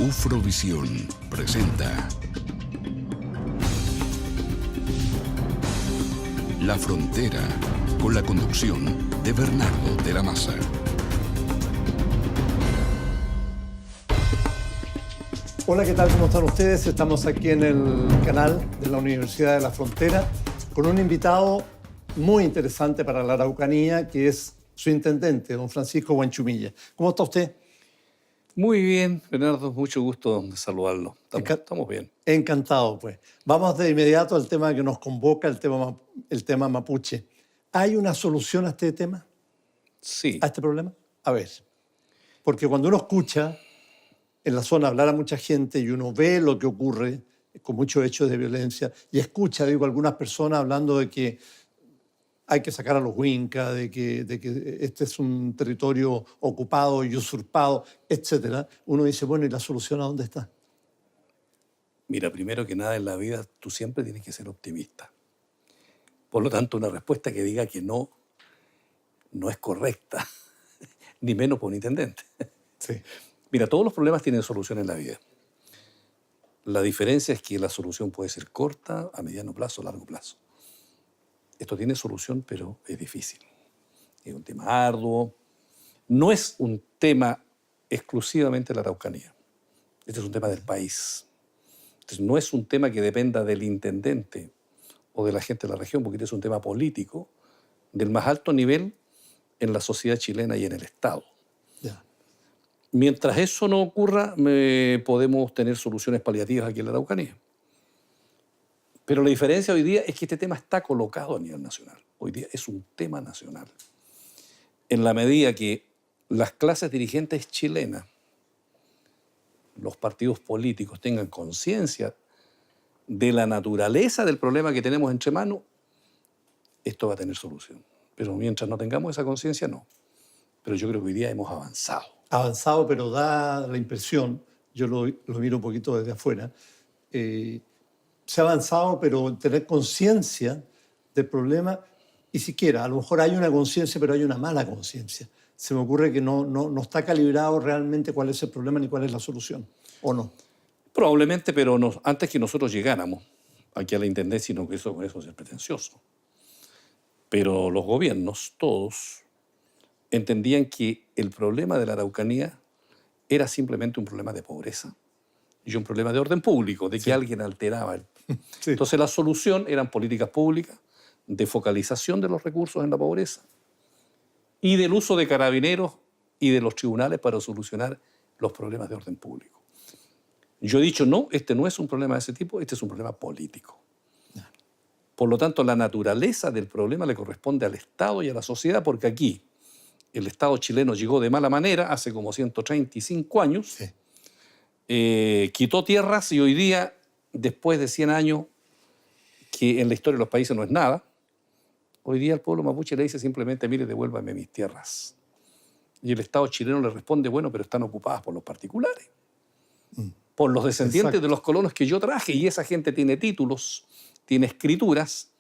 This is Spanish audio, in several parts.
Ufrovisión presenta La Frontera, con la conducción de Bernardo de la Maza. Hola, ¿qué tal? ¿Cómo están ustedes? Estamos aquí en el canal de la Universidad de la Frontera con un invitado muy interesante para la Araucanía, que es su intendente, don Francisco Buenchumilla. ¿Cómo está usted? Muy bien, Bernardo, mucho gusto de saludarlo. Estamos bien. Encantado, pues. Vamos de inmediato al tema que nos convoca, el tema mapuche. ¿Hay una solución a este tema? Sí. ¿A este problema? A ver, porque cuando uno escucha en la zona hablar a mucha gente y uno ve lo que ocurre con muchos hechos de violencia y escucha, algunas personas hablando de que hay que sacar a los Huincas, de que este es un territorio ocupado y usurpado, etc. Uno dice, bueno, ¿y la solución a dónde está? Mira, primero que nada en la vida tú siempre tienes que ser optimista. Por lo tanto, una respuesta que diga que no es correcta, ni menos por un intendente. Sí. Mira, todos los problemas tienen solución en la vida. La diferencia es que la solución puede ser corta, a mediano plazo, a largo plazo. Esto tiene solución, pero es difícil. Es un tema arduo. No es un tema exclusivamente de la Araucanía. Este es un tema del país. Entonces, no es un tema que dependa del intendente o de la gente de la región, porque este es un tema político del más alto nivel en la sociedad chilena y en el Estado. Ya. Mientras eso no ocurra, podemos tener soluciones paliativas aquí en la Araucanía. Pero la diferencia hoy día es que este tema está colocado a nivel nacional. Hoy día es un tema nacional. En la medida que las clases dirigentes chilenas, los partidos políticos tengan conciencia de la naturaleza del problema que tenemos entre manos, esto va a tener solución. Pero mientras no tengamos esa conciencia, no. Pero yo creo que hoy día hemos avanzado. Avanzado, pero da la impresión, yo lo miro un poquito desde afuera, se ha avanzado, pero tener conciencia del problema, y siquiera, a lo mejor hay una conciencia, pero hay una mala conciencia. Se me ocurre que no está calibrado realmente cuál es el problema ni cuál es la solución, ¿o no? Probablemente, pero antes que nosotros llegáramos aquí a la intendencia, no que con eso es pretencioso. Pero los gobiernos, todos, entendían que el problema de la Araucanía era simplemente un problema de pobreza y un problema de orden público, de que alguien alteraba. Sí. Entonces la solución eran políticas públicas de focalización de los recursos en la pobreza y del uso de carabineros y de los tribunales para solucionar los problemas de orden público. Yo he dicho, no, este no es un problema de ese tipo, este es un problema político. Por lo tanto, la naturaleza del problema le corresponde al Estado y a la sociedad, porque aquí el Estado chileno llegó de mala manera hace como 135 años, Sí. Quitó tierras y hoy día, después de 100 años, que en la historia de los países no es nada, hoy día el pueblo mapuche le dice simplemente, mire, devuélvame mis tierras. Y el Estado chileno le responde, bueno, pero están ocupadas por los particulares, por los descendientes Exacto. de los colonos que yo traje, y esa gente tiene títulos, tiene escrituras,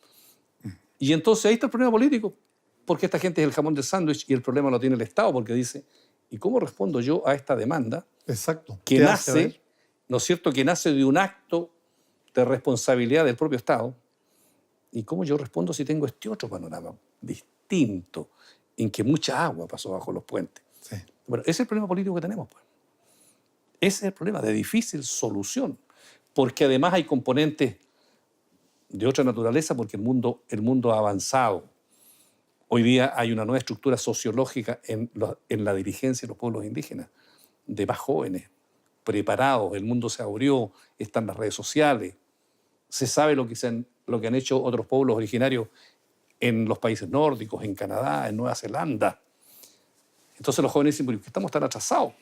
y entonces ahí está el problema político, porque esta gente es el jamón del sándwich y el problema lo tiene el Estado, porque dice, ¿y cómo respondo yo a esta demanda? Exacto. Que ¿Qué hace, a nace, ver? ¿no es cierto?, que nace de un acto de responsabilidad del propio Estado. ¿Y cómo yo respondo si tengo este otro panorama distinto, en que mucha agua pasó bajo los puentes? Sí. Bueno, ese es el problema político que tenemos, pues. Ese es el problema de difícil solución, porque además hay componentes de otra naturaleza, porque el mundo ha avanzado. Hoy día hay una nueva estructura sociológica en la dirigencia de los pueblos indígenas, de más jóvenes, preparados, el mundo se abrió, están las redes sociales, se sabe lo que han hecho otros pueblos originarios en los países nórdicos, en Canadá, en Nueva Zelanda. Entonces los jóvenes dicen, ¿por qué estamos tan atrasados?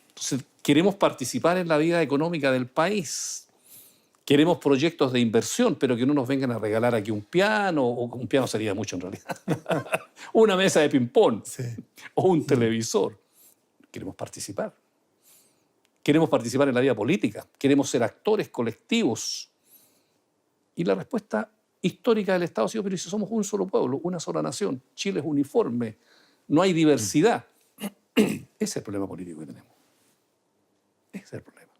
Entonces queremos participar en la vida económica del país, queremos proyectos de inversión, pero que no nos vengan a regalar aquí un piano, o un piano sería mucho en realidad, una mesa de ping-pong, Sí. o un televisor. Queremos participar. Queremos participar en la vida política, queremos ser actores colectivos. Y la respuesta histórica del Estado ha sido, pero si somos un solo pueblo, una sola nación, Chile es uniforme, no hay diversidad. Ese es el problema político que tenemos. Ese es el problema.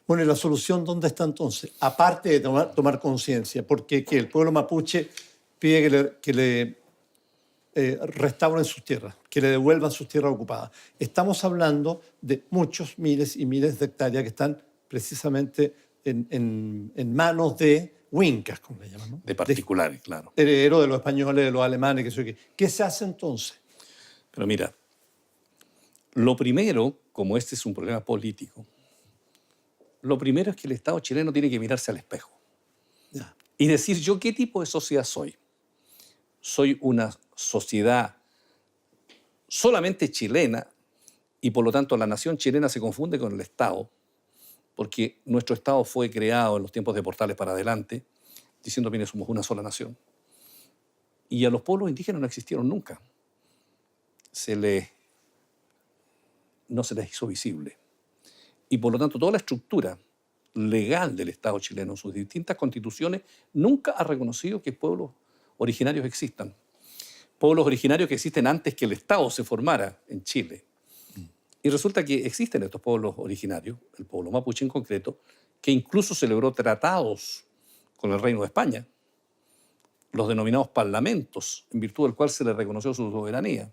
Bueno, ¿y la solución dónde está entonces? Aparte de tomar conciencia, porque que el pueblo mapuche pide que le restauren sus tierras, que le devuelvan sus tierras ocupadas. Estamos hablando de muchos miles y miles de hectáreas que están precisamente en manos de huincas, como le llaman, ¿no? De particulares, claro. Herederos de los españoles, de los alemanes, que sé yo qué. ¿Qué se hace entonces? Pero mira, lo primero, como este es un problema político, lo primero es que el Estado chileno tiene que mirarse al espejo Ya. y decir, ¿yo qué tipo de sociedad soy? ¿Soy una sociedad solamente chilena y por lo tanto la nación chilena se confunde con el Estado? Porque nuestro Estado fue creado en los tiempos de Portales para adelante, diciendo, mire, somos una sola nación. Y a los pueblos indígenas no existieron nunca. No se les hizo visible. Y por lo tanto, toda la estructura legal del Estado chileno, sus distintas constituciones, nunca ha reconocido que pueblos originarios existan. Pueblos originarios que existen antes que el Estado se formara en Chile. Y resulta que existen estos pueblos originarios, el pueblo mapuche en concreto, que incluso celebró tratados con el Reino de España, los denominados parlamentos, en virtud del cual se le reconoció su soberanía.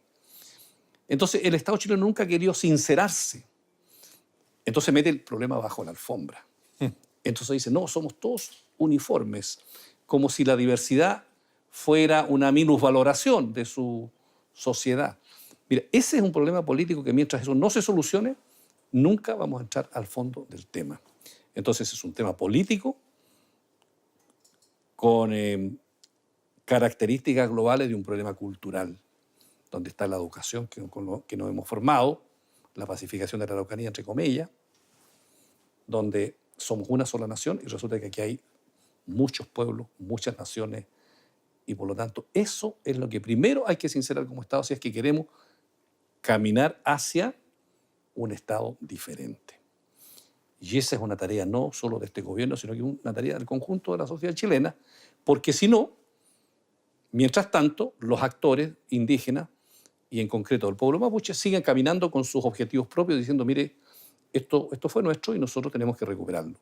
Entonces, el Estado chileno nunca ha querido sincerarse. Entonces mete el problema bajo la alfombra. Entonces dice, no, somos todos uniformes, como si la diversidad fuera una minusvaloración de su sociedad. Mira, ese es un problema político que mientras eso no se solucione, nunca vamos a entrar al fondo del tema. Entonces es un tema político con características globales de un problema cultural, donde está la educación que nos hemos formado, la pacificación de la Araucanía, entre comillas, donde somos una sola nación y resulta que aquí hay muchos pueblos, muchas naciones, y por lo tanto eso es lo que primero hay que sincerar como Estado si es que queremos caminar hacia un Estado diferente. Y esa es una tarea no solo de este gobierno, sino que una tarea del conjunto de la sociedad chilena, porque si no, mientras tanto, los actores indígenas, y en concreto el pueblo mapuche, siguen caminando con sus objetivos propios, diciendo, mire, esto fue nuestro y nosotros tenemos que recuperarlo.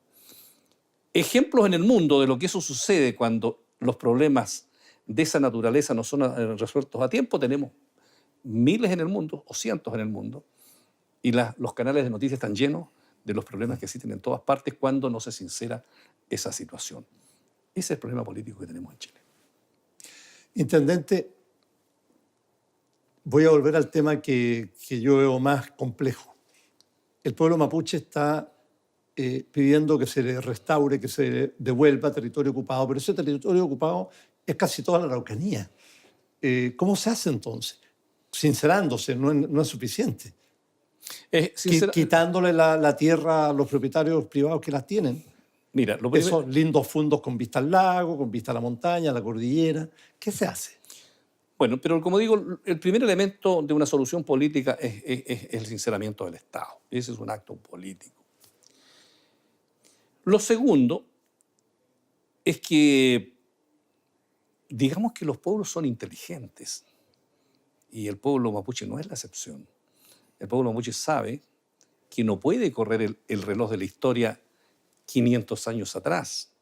Ejemplos en el mundo de lo que eso sucede cuando los problemas de esa naturaleza no son resueltos a tiempo, tenemos miles en el mundo, o cientos en el mundo, y los canales de noticias están llenos de los problemas que existen en todas partes cuando no se sincera esa situación. Ese es el problema político que tenemos en Chile. Intendente, voy a volver al tema que yo veo más complejo. El pueblo mapuche está pidiendo que se le restaure, que se le devuelva territorio ocupado, pero ese territorio ocupado es casi toda la Araucanía. ¿Cómo se hace entonces? Sincerándose, no es suficiente. Quitándole la tierra a los propietarios privados que las tienen. Mira, esos lindos fondos con vista al lago, con vista a la montaña, a la cordillera. ¿Qué se hace? Bueno, pero como digo, el primer elemento de una solución política es el sinceramiento del Estado. Ese es un acto político. Lo segundo es que, digamos que los pueblos son inteligentes y el pueblo mapuche no es la excepción. El pueblo mapuche sabe que no puede correr el reloj de la historia 500 años atrás.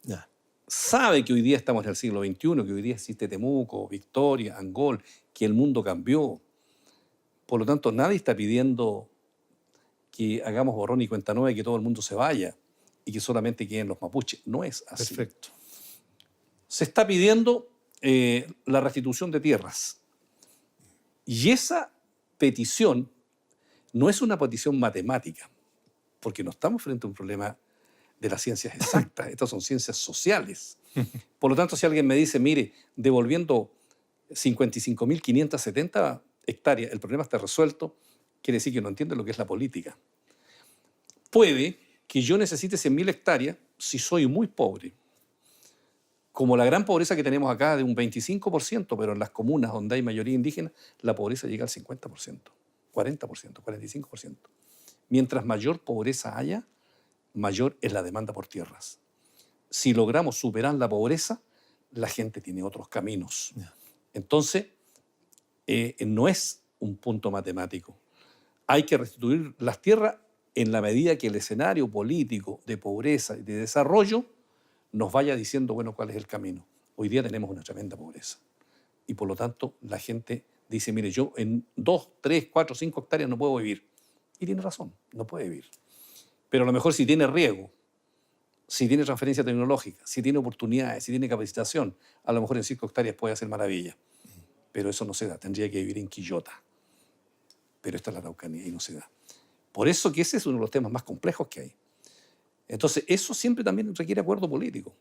Ya. Sabe que hoy día estamos en el siglo XXI, que hoy día existe Temuco, Victoria, Angol, que el mundo cambió. Por lo tanto, nadie está pidiendo que hagamos borrón y cuenta nueva y que todo el mundo se vaya y que solamente queden los mapuches. No es así. Perfecto. Se está pidiendo la restitución de tierras. Y esa petición no es una petición matemática, porque no estamos frente a un problema de las ciencias exactas, estas son ciencias sociales. Por lo tanto, si alguien me dice, mire, devolviendo 55.570 hectáreas, el problema está resuelto, quiere decir que no entiende lo que es la política. Puede que yo necesite 100.000 hectáreas si soy muy pobre, como la gran pobreza que tenemos acá de un 25%, pero en las comunas donde hay mayoría indígena, la pobreza llega al 50%, 40%, 45%. Mientras mayor pobreza haya, mayor es la demanda por tierras. Si logramos superar la pobreza, la gente tiene otros caminos. Entonces, no es un punto matemático. hay que restituir las tierras en la medida que el escenario político de pobreza y de desarrollo nos vaya diciendo, bueno, cuál es el camino. Hoy día tenemos una tremenda pobreza y por lo tanto la gente dice, mire, yo en 2, 3, 4, 5 hectáreas no puedo vivir. Y tiene razón, no puede vivir. Pero a lo mejor si tiene riego, si tiene transferencia tecnológica, si tiene oportunidades, si tiene capacitación, a lo mejor en 5 hectáreas puede hacer maravilla. Pero eso no se da, tendría que vivir en Quillota. Pero esta es la Araucanía y no se da. Por eso que ese es uno de los temas más complejos que hay. Entonces, eso siempre también requiere acuerdo político.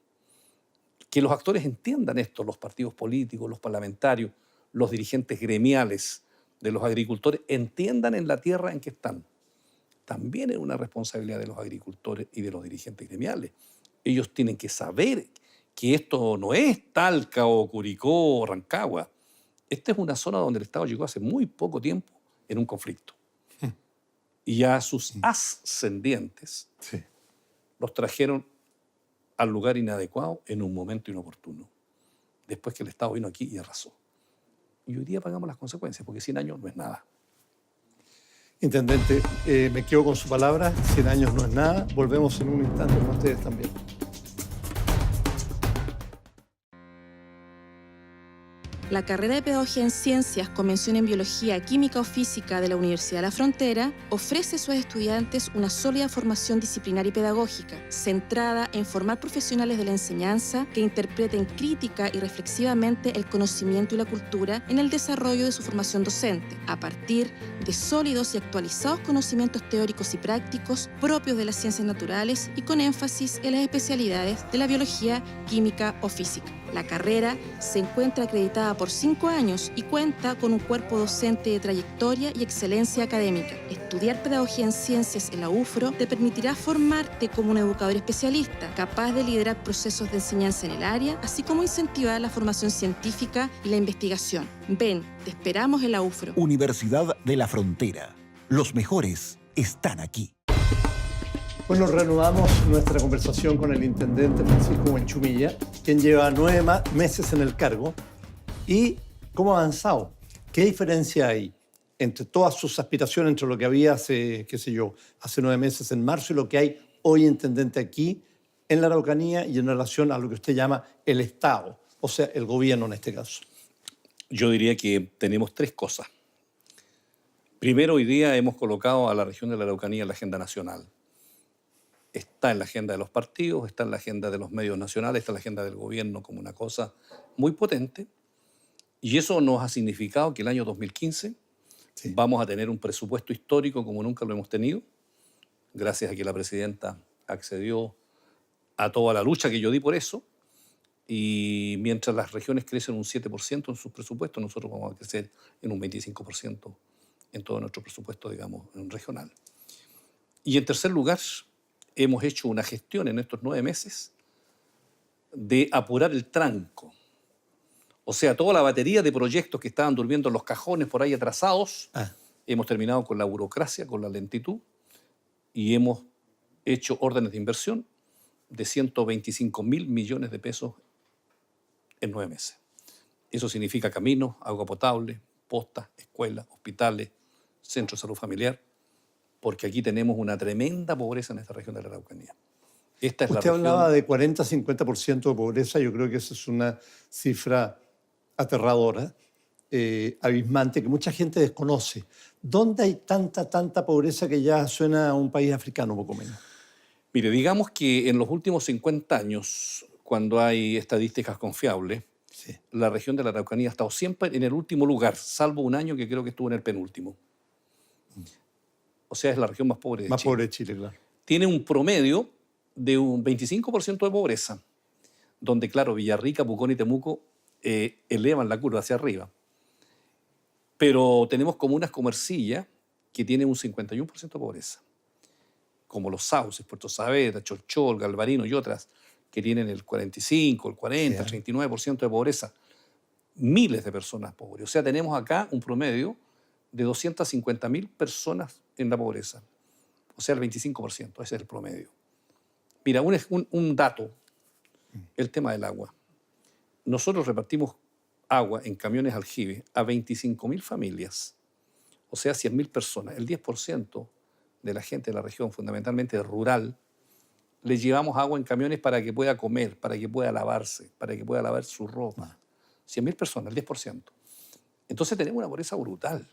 Que los actores entiendan esto, los partidos políticos, los parlamentarios, los dirigentes gremiales de los agricultores, entiendan en la tierra en que están. También es una responsabilidad de los agricultores y de los dirigentes gremiales. Ellos tienen que saber que esto no es Talca o Curicó o Rancagua. Esta es una zona donde el Estado llegó hace muy poco tiempo en un conflicto. Y a sus ascendientes los trajeron al lugar inadecuado en un momento inoportuno. Después que el Estado vino aquí y arrasó. Y hoy día pagamos las consecuencias, porque 100 años no es nada. Intendente, me quedo con su palabra, 100 años no es nada. Volvemos en un instante con ustedes también. La carrera de Pedagogía en Ciencias con mención en Biología, Química o Física de la Universidad de La Frontera ofrece a sus estudiantes una sólida formación disciplinaria y pedagógica, centrada en formar profesionales de la enseñanza que interpreten crítica y reflexivamente el conocimiento y la cultura en el desarrollo de su formación docente, a partir de sólidos y actualizados conocimientos teóricos y prácticos propios de las ciencias naturales y con énfasis en las especialidades de la biología, química o física. La carrera se encuentra acreditada por 5 años y cuenta con un cuerpo docente de trayectoria y excelencia académica. Estudiar Pedagogía en Ciencias en la UFRO te permitirá formarte como un educador especialista, capaz de liderar procesos de enseñanza en el área, así como incentivar la formación científica y la investigación. Ven, te esperamos en la UFRO. Universidad de la Frontera. Los mejores están aquí. Bueno, reanudamos nuestra conversación con el intendente Francisco Buenchumilla, quien lleva 9 meses en el cargo. ¿Y cómo ha avanzado? ¿Qué diferencia hay entre todas sus aspiraciones, entre lo que había hace, qué sé yo, hace 9 meses en marzo y lo que hay hoy, intendente, aquí en la Araucanía y en relación a lo que usted llama el Estado, o sea, el gobierno en este caso? Yo diría que tenemos 3 cosas. Primero, hoy día hemos colocado a la región de la Araucanía en la agenda nacional. Está en la agenda de los partidos, está en la agenda de los medios nacionales, está en la agenda del gobierno como una cosa muy potente. Y eso nos ha significado que el año 2015 vamos a tener un presupuesto histórico como nunca lo hemos tenido, gracias a que la presidenta accedió a toda la lucha que yo di por eso. Y mientras las regiones crecen un 7% en sus presupuestos, nosotros vamos a crecer en un 25% en todo nuestro presupuesto, digamos, regional. Y en tercer lugar, hemos hecho una gestión en estos 9 meses de apurar el tranco. O sea, toda la batería de proyectos que estaban durmiendo en los cajones por ahí atrasados, hemos terminado con la burocracia, con la lentitud, y hemos hecho órdenes de inversión de 125.000 millones de pesos en 9 meses. Eso significa caminos, agua potable, postas, escuelas, hospitales, centros de salud familiar, porque aquí tenemos una tremenda pobreza en esta región de la Araucanía. Esta es Usted la región... hablaba de 40-50% de pobreza. Yo creo que esa es una cifra aterradora, abismante, que mucha gente desconoce. ¿Dónde hay tanta pobreza que ya suena a un país africano, poco menos? Mire, digamos que en los últimos 50 años, cuando hay estadísticas confiables, la región de la Araucanía ha estado siempre en el último lugar, salvo un año que creo que estuvo en el penúltimo. O sea, es la región más pobre de Chile. Más pobre de Chile, claro. Tiene un promedio de un 25% de pobreza, donde, claro, Villarrica, Pucón y Temuco elevan la curva hacia arriba. Pero tenemos comunas como Ercilla, que tienen un 51% de pobreza, como Los Sauces, Puerto Saavedra, Cholchol, Galvarino y otras, que tienen el 45, el 40, el 39% de pobreza. Miles de personas pobres. O sea, tenemos acá un promedio de 250.000 personas en la pobreza. O sea, el 25%, ese es el promedio. Mira, un dato, el tema del agua. Nosotros repartimos agua en camiones aljibe a 25.000 familias. o sea, 100.000 personas, el 10% de la gente de la región, fundamentalmente rural, le llevamos agua en camiones para que pueda comer, para que pueda lavarse, para que pueda lavar su ropa. 100.000 personas, el 10%. Entonces tenemos una pobreza brutal.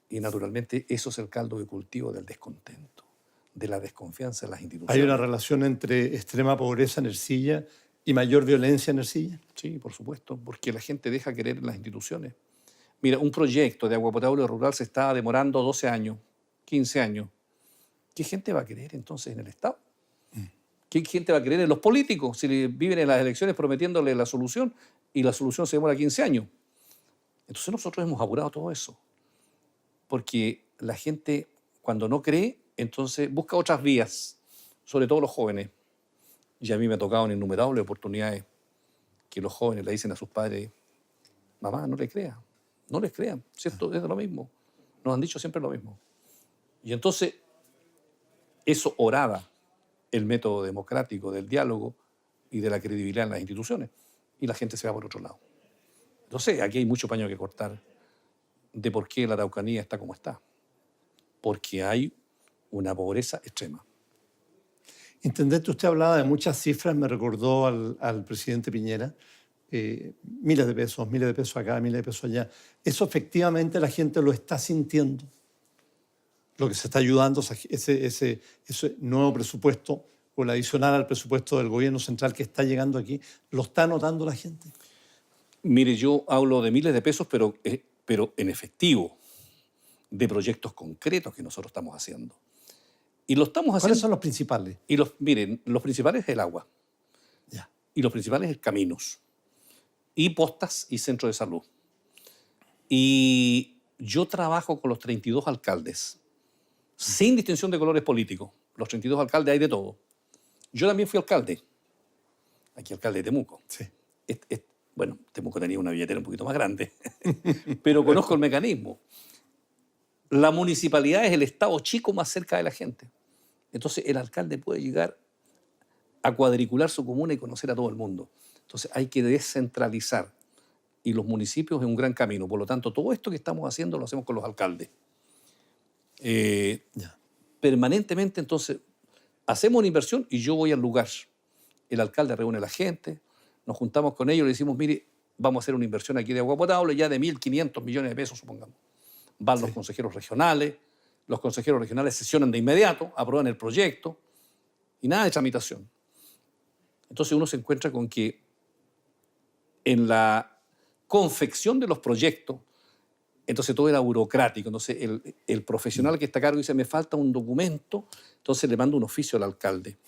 Y naturalmente eso es el caldo de cultivo del descontento, de la desconfianza en las instituciones. ¿Hay una relación entre extrema pobreza en Ercilla y mayor violencia en Ercilla? Sí, por supuesto, porque la gente deja creer en las instituciones. Mira, un proyecto de agua potable rural se estaba demorando 12 años, 15 años. ¿Qué gente va a creer entonces en el Estado? ¿Qué gente va a creer en los políticos si viven en las elecciones prometiéndole la solución y la solución se demora 15 años? Entonces nosotros hemos apurado todo eso, porque la gente cuando no cree, entonces busca otras vías, sobre todo los jóvenes. Y a mí me ha tocado en innumerables oportunidades que los jóvenes le dicen a sus padres, mamá, no le crea, no les crean, ¿cierto? Es lo mismo. Nos han dicho siempre lo mismo. Y entonces eso oraba el método democrático del diálogo y de la credibilidad en las instituciones. Y la gente se va por otro lado. Entonces, aquí hay mucho paño que cortar de por qué la Araucanía está como está. Porque hay una pobreza extrema. Intendente, usted hablaba de muchas cifras, me recordó al presidente Piñera. Miles de pesos acá, miles de pesos allá. Eso efectivamente la gente lo está sintiendo. Lo que se está ayudando, ese nuevo presupuesto o el adicional al presupuesto del gobierno central que está llegando aquí, ¿lo está notando la gente? Mire, yo hablo de miles de pesos, pero en efectivo, de proyectos concretos que nosotros estamos haciendo. Y lo estamos haciendo. ¿Cuáles son los principales? Miren, los principales es el agua. Ya. Y los principales es caminos. Y postas y centros de salud. Y yo trabajo con los 32 alcaldes, sin distinción de colores políticos. Los 32 alcaldes hay de todo. Yo también fui alcalde. Aquí alcalde de Temuco. Sí. Bueno, Temuco tenía una billetera un poquito más grande, pero conozco el mecanismo. La municipalidad es el estado chico más cerca de la gente. Entonces el alcalde puede llegar a cuadricular su comuna y conocer a todo el mundo. Entonces hay que descentralizar. Y los municipios es un gran camino. Por lo tanto, todo esto que estamos haciendo lo hacemos con los alcaldes. Permanentemente, entonces, hacemos una inversión y yo voy al lugar. El alcalde reúne a la gente, nos juntamos con ellos y le decimos, mire, vamos a hacer una inversión aquí de agua potable ya de 1.500 millones de pesos, supongamos. Van los consejeros regionales sesionan de inmediato, aprueban el proyecto y nada de tramitación. Entonces uno se encuentra con que en la confección de los proyectos, entonces todo era burocrático. Entonces el profesional que está a cargo dice, me falta un documento, entonces le manda un oficio al alcalde.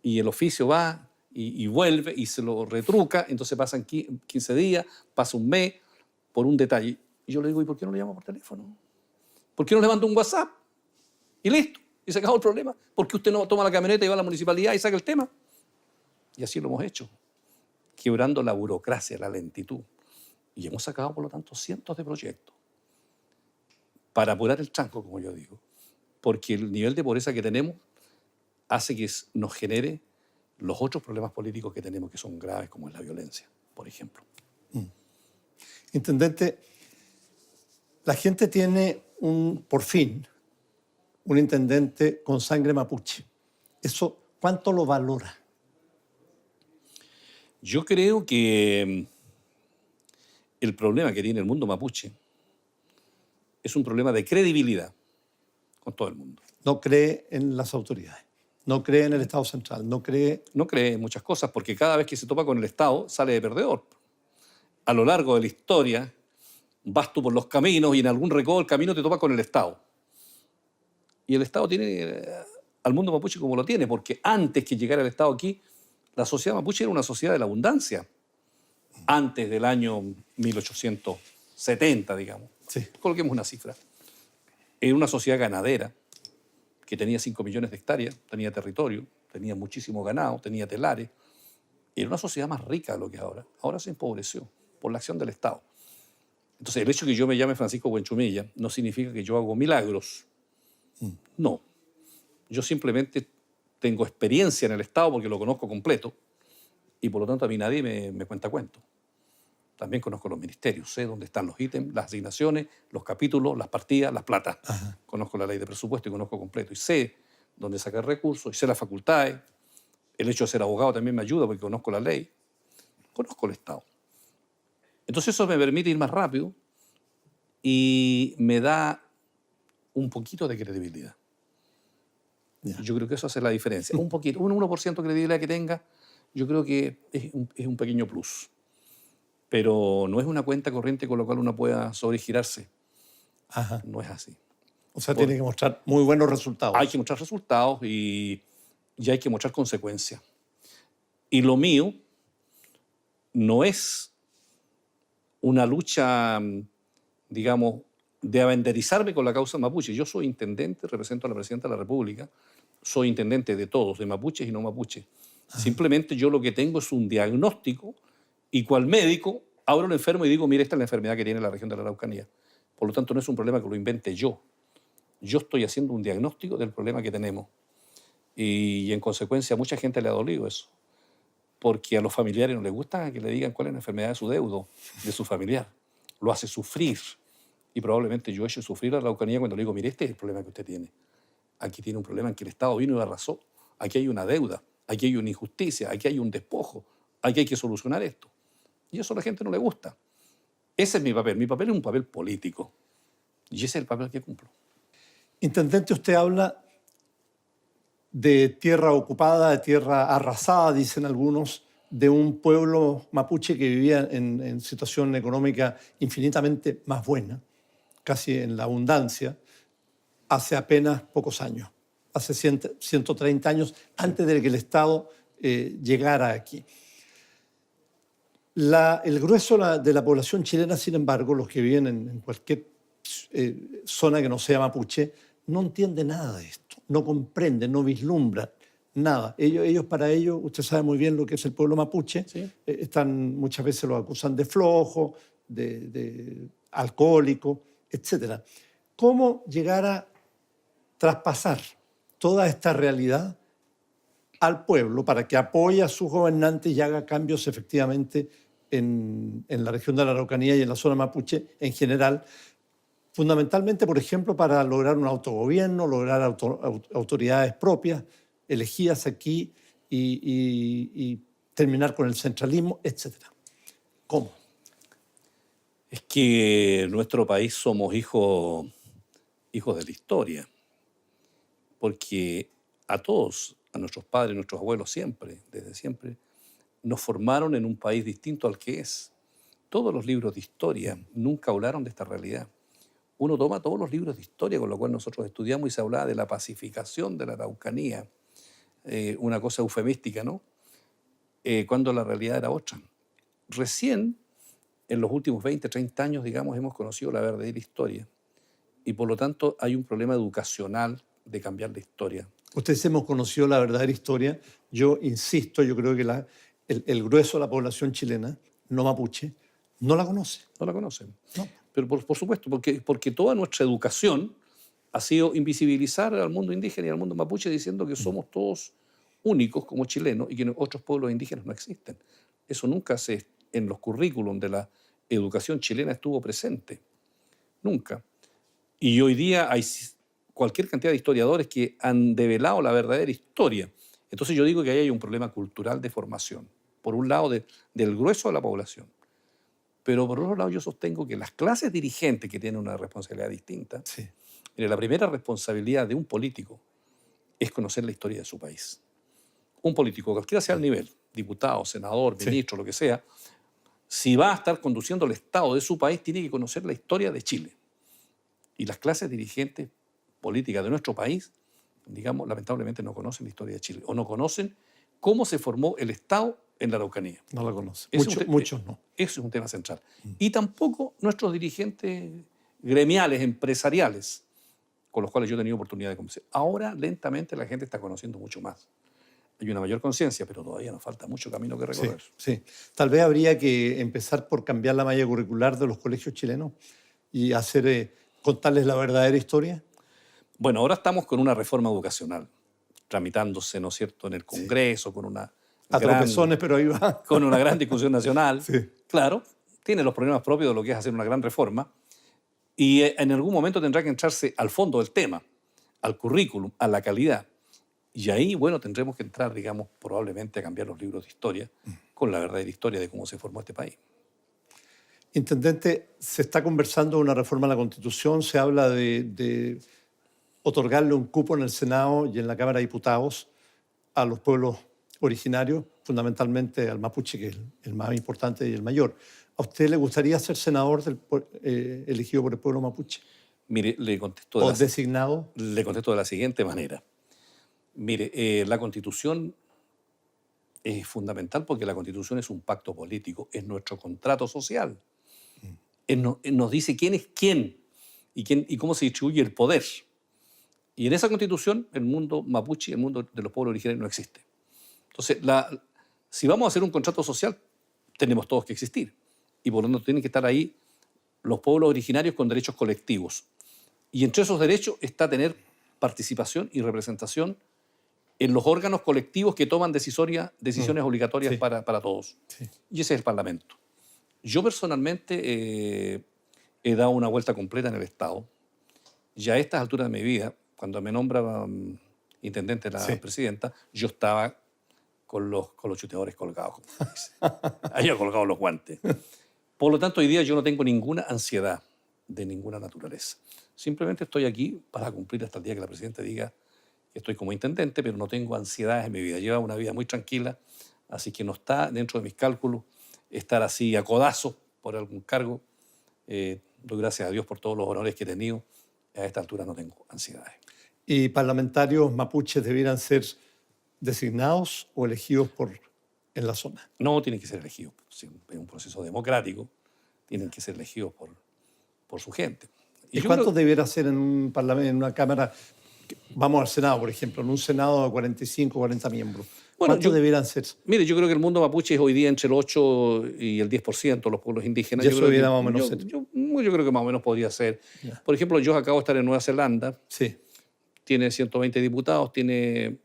Y el oficio va y vuelve y se lo retruca, entonces pasan 15 días, pasa un mes por un detalle. Y yo le digo, ¿y por qué no le llamo por teléfono? ¿Por qué no le mando un WhatsApp? Y listo, y se acabó el problema. ¿Por qué usted no toma la camioneta y va a la municipalidad y saca el tema? Y así lo hemos hecho, quebrando la burocracia, la lentitud. Y hemos sacado, por lo tanto, cientos de proyectos para apurar el tranco, como yo digo. Porque el nivel de pobreza que tenemos hace que nos genere los otros problemas políticos que tenemos, que son graves, como es la violencia, por ejemplo. Intendente, la gente tiene por fin un intendente con sangre mapuche. ¿Eso cuánto lo valora? Yo creo que el problema que tiene el mundo mapuche es un problema de credibilidad con todo el mundo. No cree en las autoridades, no cree en el Estado central, no cree en muchas cosas, porque cada vez que se topa con el Estado sale de perdedor. A lo largo de la historia vas tú por los caminos y en algún recodo del camino te topas con el Estado. Y el Estado tiene al mundo mapuche como lo tiene, porque antes que llegara el Estado aquí, la sociedad mapuche era una sociedad de la abundancia. Antes del año 1870, digamos. Sí. Coloquemos una cifra. Era una sociedad ganadera que tenía 5 millones de hectáreas, tenía territorio, tenía muchísimo ganado, tenía telares. Era una sociedad más rica de lo que es ahora. Ahora se empobreció por la acción del Estado. Entonces, el hecho de que yo me llame Francisco Buenchumilla no significa que yo hago milagros. No. Yo simplemente tengo experiencia en el Estado porque lo conozco completo y por lo tanto a mí nadie me cuenta cuento. También conozco los ministerios, sé dónde están los ítems, las asignaciones, los capítulos, las partidas, las platas. Conozco la ley de presupuesto y conozco completo. Y sé dónde sacar recursos, y sé las facultades. El hecho de ser abogado también me ayuda porque conozco la ley. Conozco el Estado. Entonces eso me permite ir más rápido y me da un poquito de credibilidad. Ya. Yo creo que eso hace la diferencia. Un poquito, un 1% de credibilidad que tenga, yo creo que es un pequeño plus. Pero no es una cuenta corriente con la cual uno pueda sobregirarse. Ajá. No es así. O sea, tiene que mostrar muy buenos resultados. Hay que mostrar resultados y hay que mostrar consecuencias. Y lo mío no es una lucha, digamos, de abenderizarme con la causa mapuche. Yo soy intendente, represento a la presidenta de la República, soy intendente de todos, de mapuches y no mapuches. Simplemente yo lo que tengo es un diagnóstico y cual médico abro al enfermo y digo, mire, esta es la enfermedad que tiene la región de la Araucanía. Por lo tanto, no es un problema que lo invente yo. Yo estoy haciendo un diagnóstico del problema que tenemos. Y en consecuencia a mucha gente le ha dolido eso. Porque a los familiares no les gusta que le digan cuál es la enfermedad de su deudo, de su familiar. Lo hace sufrir. Y probablemente yo he hecho sufrir a la Araucanía cuando le digo, mire, este es el problema que usted tiene. Aquí tiene un problema en que el Estado vino y arrasó. Aquí hay una deuda, aquí hay una injusticia, aquí hay un despojo, aquí hay que solucionar esto. Y eso a la gente no le gusta. Ese es mi papel. Mi papel es un papel político. Y ese es el papel que cumplo. Intendente, usted habla de tierra ocupada, de tierra arrasada, dicen algunos, de un pueblo mapuche que vivía en situación económica infinitamente más buena, casi en la abundancia, hace apenas pocos años, hace 130 años, antes de que el Estado llegara aquí. El grueso de la población chilena, sin embargo, los que viven en cualquier zona que no sea mapuche, no entiende nada de esto, no comprende, no vislumbra nada. Para ellos, usted sabe muy bien lo que es el pueblo mapuche, ¿Sí? Muchas veces lo acusan de flojo, de alcohólico, etc. ¿Cómo llegar a traspasar toda esta realidad al pueblo para que apoye a sus gobernantes y haga cambios efectivamente en la región de la Araucanía y en la zona mapuche en general? Fundamentalmente, por ejemplo, para lograr un autogobierno, lograr autoridades propias, elegidas aquí y terminar con el centralismo, etc. ¿Cómo? Es que en nuestro país somos hijos de la historia. Porque a todos, a nuestros padres, a nuestros abuelos siempre, desde siempre, nos formaron en un país distinto al que es. Todos los libros de historia nunca hablaron de esta realidad. Uno toma todos los libros de historia con los cuales nosotros estudiamos y se hablaba de la pacificación de la Araucanía, una cosa eufemística, ¿no? Cuando la realidad era otra. Recién, en los últimos 20, 30 años, digamos, hemos conocido la verdadera historia. Y por lo tanto hay un problema educacional de cambiar la historia. Ustedes hemos conocido la verdadera historia. Yo insisto, yo creo que el grueso de la población chilena, no mapuche, no la conoce. No la conocen. No. Pero por supuesto, porque toda nuestra educación ha sido invisibilizar al mundo indígena y al mundo mapuche diciendo que somos todos únicos como chilenos y que otros pueblos indígenas no existen. Eso nunca en los currículums de la educación chilena estuvo presente. Nunca. Y hoy día hay cualquier cantidad de historiadores que han develado la verdadera historia. Entonces yo digo que ahí hay un problema cultural de formación, por un lado del grueso de la población. Pero por otro lado yo sostengo que las clases dirigentes que tienen una responsabilidad distinta, Sí. la primera responsabilidad de un político es conocer la historia de su país. Un político, cualquiera sea el nivel, diputado, senador, ministro, lo que sea, si va a estar conduciendo el Estado de su país, tiene que conocer la historia de Chile. Y las clases dirigentes políticas de nuestro país, digamos, lamentablemente no conocen la historia de Chile o no conocen cómo se formó el Estado en la Araucanía. No la conoce. Ese Muchos no. Eso es un tema central. Y tampoco nuestros dirigentes gremiales, empresariales, con los cuales yo he tenido oportunidad de conversar. Ahora, lentamente, la gente está conociendo mucho más. Hay una mayor conciencia, pero todavía nos falta mucho camino que recorrer. Sí. Tal vez habría que empezar por cambiar la malla curricular de los colegios chilenos y contarles la verdadera historia. Bueno, ahora estamos con una reforma educacional, tramitándose, ¿no es cierto?, en el Congreso, con una A tropezones, pero ahí va. con una gran discusión nacional. Sí. Claro, tiene los problemas propios de lo que es hacer una gran reforma y en algún momento tendrá que entrarse al fondo del tema, al currículum, a la calidad. Y ahí, bueno, tendremos que entrar, digamos, probablemente a cambiar los libros de historia con la verdadera historia de cómo se formó este país. Intendente, se está conversando una reforma a la Constitución, se habla de otorgarle un cupo en el Senado y en la Cámara de Diputados a los pueblos originarios, fundamentalmente al mapuche, que es el más importante y el mayor. ¿A usted le gustaría ser senador elegido por el pueblo mapuche? Mire, le contesto ¿O designado? Le contesto de la siguiente manera. Mire, la Constitución es fundamental porque la Constitución es un pacto político, es nuestro contrato social. Nos dice quién es quién y cómo se distribuye el poder. Y en esa Constitución el mundo mapuche, el mundo de los pueblos originarios no existe. Entonces, si vamos a hacer un contrato social, tenemos todos que existir. Y por lo tanto tienen que estar ahí los pueblos originarios con derechos colectivos. Y entre esos derechos está tener participación y representación en los órganos colectivos que toman decisiones obligatorias para todos. Sí. Y ese es el Parlamento. Yo personalmente he dado una vuelta completa en el Estado. Ya a estas alturas de mi vida, cuando me nombra intendente la presidenta, yo estaba con los chuteadores colgados, como dice. Había colgado los guantes. Por lo tanto, hoy día yo no tengo ninguna ansiedad de ninguna naturaleza. Simplemente estoy aquí para cumplir hasta el día que la presidenta diga que estoy como intendente, pero no tengo ansiedades en mi vida. Llevo una vida muy tranquila, así que no está dentro de mis cálculos estar así a codazo por algún cargo. Doy gracias a Dios por todos los honores que he tenido. A esta altura no tengo ansiedades. ¿Y parlamentarios mapuches debieran ser designados o elegidos en la zona? No, tienen que ser elegidos. Es un proceso democrático. Tienen que ser elegidos por su gente. ¿Y cuántos debiera ser en un parlamento, en una Cámara? Vamos al Senado, por ejemplo, en un Senado de 45 o 40 miembros. Bueno, ¿Cuántos debieran ser? Mire, yo creo que el mundo mapuche es hoy día entre el 8 y el 10%, los pueblos indígenas. ¿Y eso debiera más o menos ser? Yo creo que más o menos podría ser. Ya. Por ejemplo, yo acabo de estar en Nueva Zelanda. Sí. Tiene 120 diputados, tiene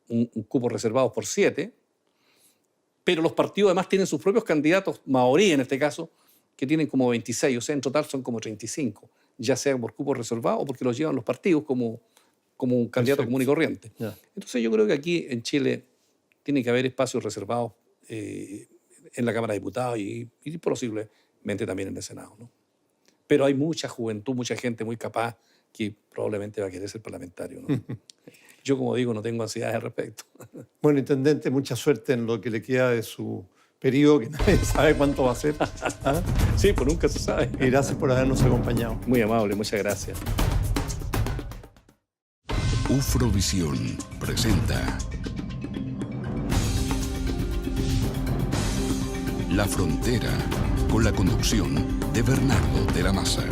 un cupo reservado por 7, pero los partidos además tienen sus propios candidatos, maorí en este caso, que tienen como 26, o sea, en total son como 35, ya sea por cupo reservado o porque los llevan los partidos como un candidato común y corriente. Ya. Entonces yo creo que aquí en Chile tiene que haber espacios reservados en la Cámara de Diputados y posiblemente también en el Senado, ¿no? Pero hay mucha juventud, mucha gente muy capaz que probablemente va a querer ser parlamentario, ¿no? Yo, como digo, no tengo ansiedades al respecto. Bueno, intendente, mucha suerte en lo que le queda de su periodo, que nadie sabe cuánto va a ser. ¿Ah? Sí, pues nunca se sabe. Y gracias por habernos acompañado. Muy amable, muchas gracias. Ufrovisión presenta La Frontera, con la conducción de Bernardo de la Maza.